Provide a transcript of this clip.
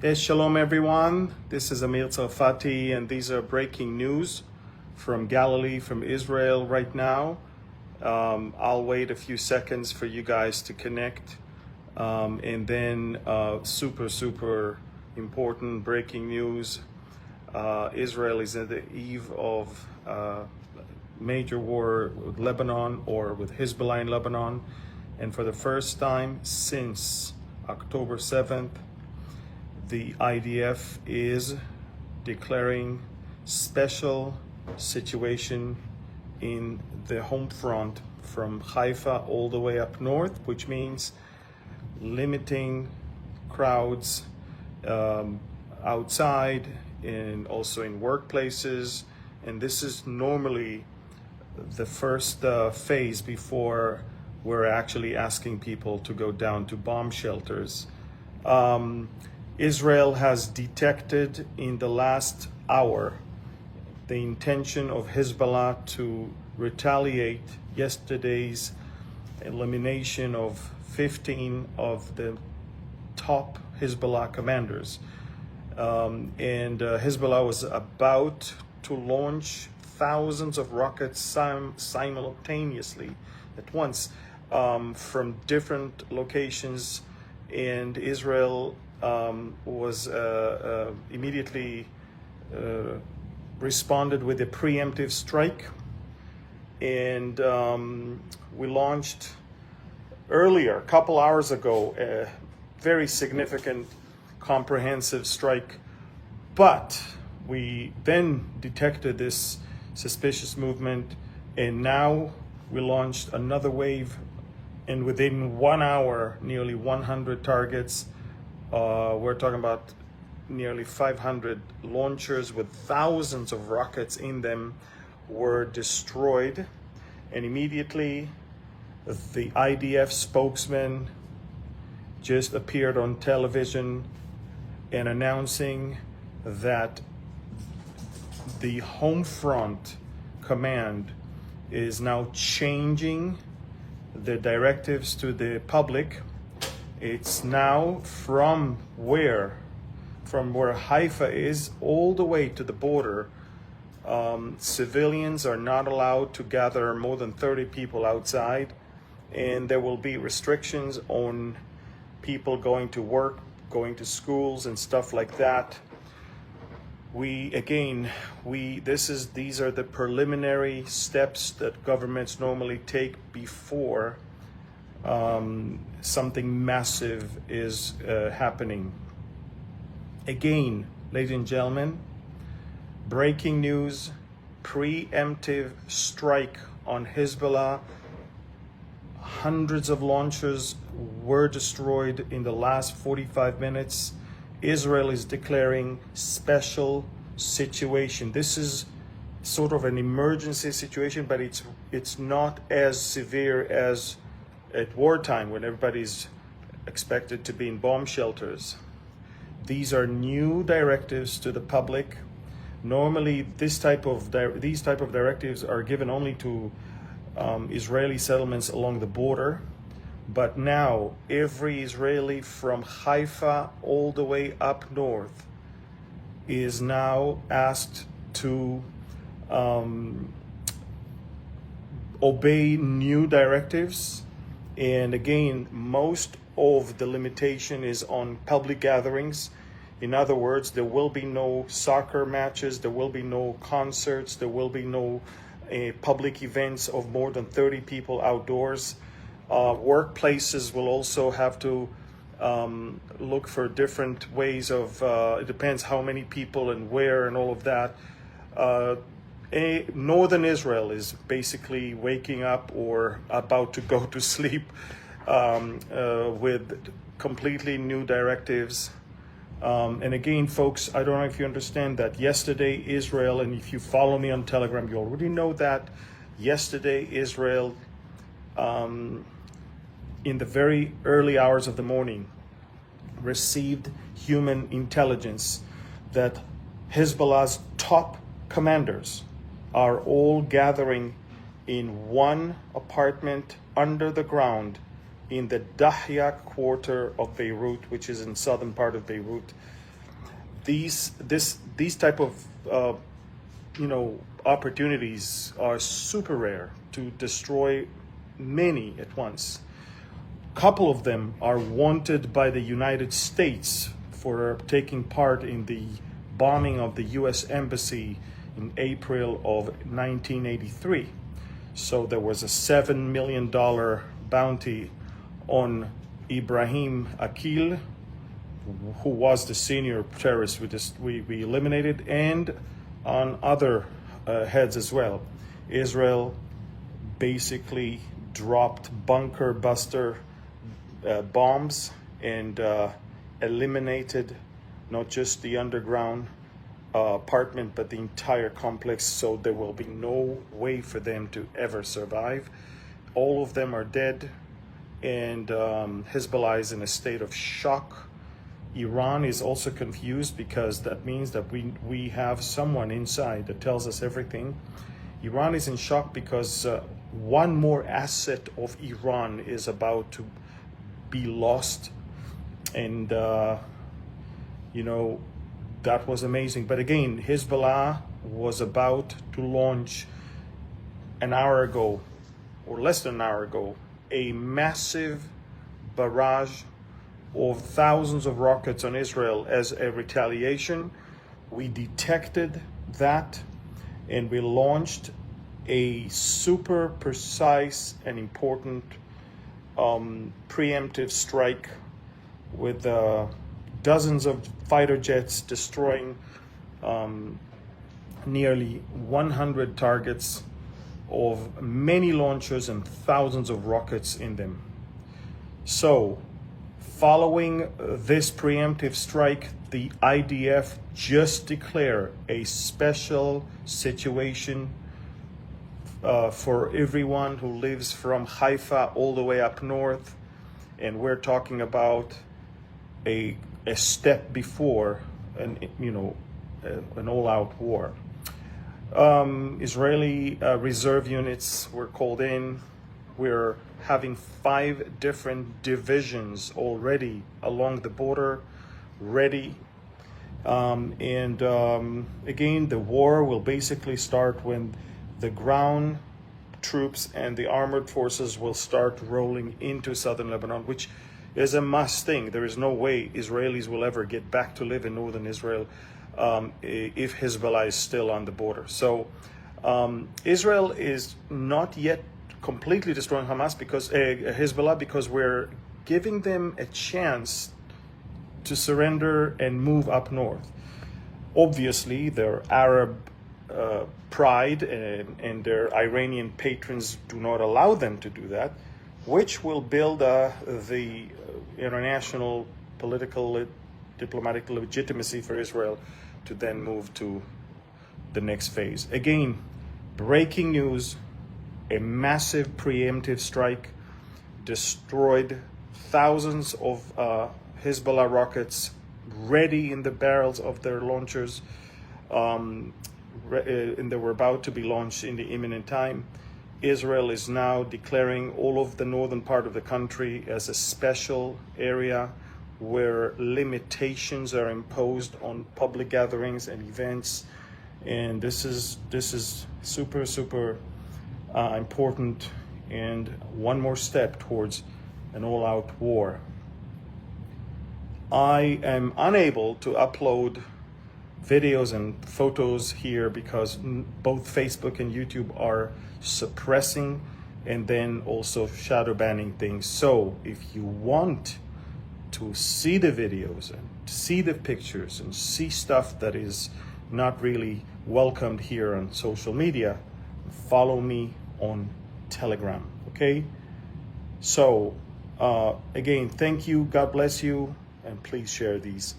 Yes, shalom everyone. This is Amir Tsarfati, and these are breaking news from Galilee, from Israel right now. I'll wait a few seconds for you guys to connect. And then super important breaking news. Israel is at the eve of major war with Lebanon, or with Hezbollah in Lebanon. And for the first time since October 7th, the IDF is declaring special situation in the home front from Haifa all the way up north, which means limiting crowds outside and also in workplaces. And this is normally the first phase before we're actually asking people to go down to bomb shelters. Israel has detected in the last hour the intention of Hezbollah to retaliate yesterday's elimination of 15 of the top Hezbollah commanders. And Hezbollah was about to launch thousands of rockets simultaneously at once from different locations, and Israel was immediately responded with a preemptive strike. And we launched earlier, a couple hours ago, a very significant comprehensive strike. But we then detected this suspicious movement, and now we launched another wave, and within 1 hour, nearly 100 targets. We're talking about nearly 500 launchers with thousands of rockets in them were destroyed. And immediately the IDF spokesman just appeared on television and announcing that the home front command is now changing the directives to the public. It's now from where Haifa is all the way to the border. Civilians are not allowed to gather more than 30 people outside, and there will be restrictions on people going to work, going to schools and stuff like that. These are the preliminary steps that governments normally take before something massive is happening. Again, ladies and gentlemen, breaking news, preemptive strike on Hezbollah. Hundreds of launchers were destroyed in the last 45 minutes. Israel is declaring special situation. This is sort of an emergency situation, but it's not as severe as at wartime when everybody's expected to be in bomb shelters. These are new directives to the public. Normally, these type of directives are given only to Israeli settlements along the border. But now every Israeli from Haifa all the way up north is now asked to obey new directives. And again, most of the limitation is on public gatherings. In other words, there will be no soccer matches, there will be no concerts, there will be no public events of more than 30 people outdoors. Workplaces will also have to look for different ways of, it depends how many people and where and all of that. Northern Israel is basically waking up or about to go to sleep with completely new directives. And again, folks, I don't know if you understand that yesterday Israel, and if you follow me on Telegram, you already know that yesterday Israel, in the very early hours of the morning, received human intelligence that Hezbollah's top commanders are all gathering in one apartment under the ground in the Dahya quarter of Beirut, which is in southern part of Beirut. these type of opportunities are super rare to destroy many at once. A couple of them are wanted by the United States for taking part in the bombing of the U.S. Embassy in April of 1983. So there was a $7 million bounty on Ibrahim Akil, who was the senior terrorist we eliminated, and on other heads as well. Israel basically dropped bunker buster bombs and eliminated not just the underground apartment, but the entire complex, so there will be no way for them to ever survive. All of them are dead, and Hezbollah is in a state of shock. Iran is also confused because that means that we have someone inside that tells us everything. Iran is in shock because one more asset of Iran is about to be lost, and that was amazing. But again, Hezbollah was about to launch an hour ago, or less than an hour ago, a massive barrage of thousands of rockets on Israel as a retaliation. We detected that, and we launched a super precise and important preemptive strike with dozens of fighter jets destroying nearly 100 targets of many launchers and thousands of rockets in them. So, following this preemptive strike, the IDF just declared a special situation for everyone who lives from Haifa all the way up north, and we're talking about a step before an all-out war. Israeli reserve units were called in. We're having 5 different divisions already along the border, ready. Again, the war will basically start when the ground troops and the armored forces will start rolling into southern Lebanon, which is a must thing. There is no way Israelis will ever get back to live in northern Israel if Hezbollah is still on the border. So Israel is not yet completely destroying Hezbollah, because we're giving them a chance to surrender and move up north. Obviously, their Arab pride and their Iranian patrons do not allow them to do that, which will build the international political, diplomatic legitimacy for Israel to then move to the next phase. Again, breaking news, a massive preemptive strike destroyed thousands of Hezbollah rockets ready in the barrels of their launchers, and they were about to be launched in the imminent time. Israel is now declaring all of the northern part of the country as a special area where limitations are imposed on public gatherings and events, and this is super important, and one more step towards an all-out war. I am unable to upload videos and photos here because both Facebook and YouTube are suppressing and then also shadow banning things. So if you want to see the videos and see the pictures and see stuff that is not really welcomed here on social media, follow me on Telegram, okay? So again, thank you, God bless you, and please share these.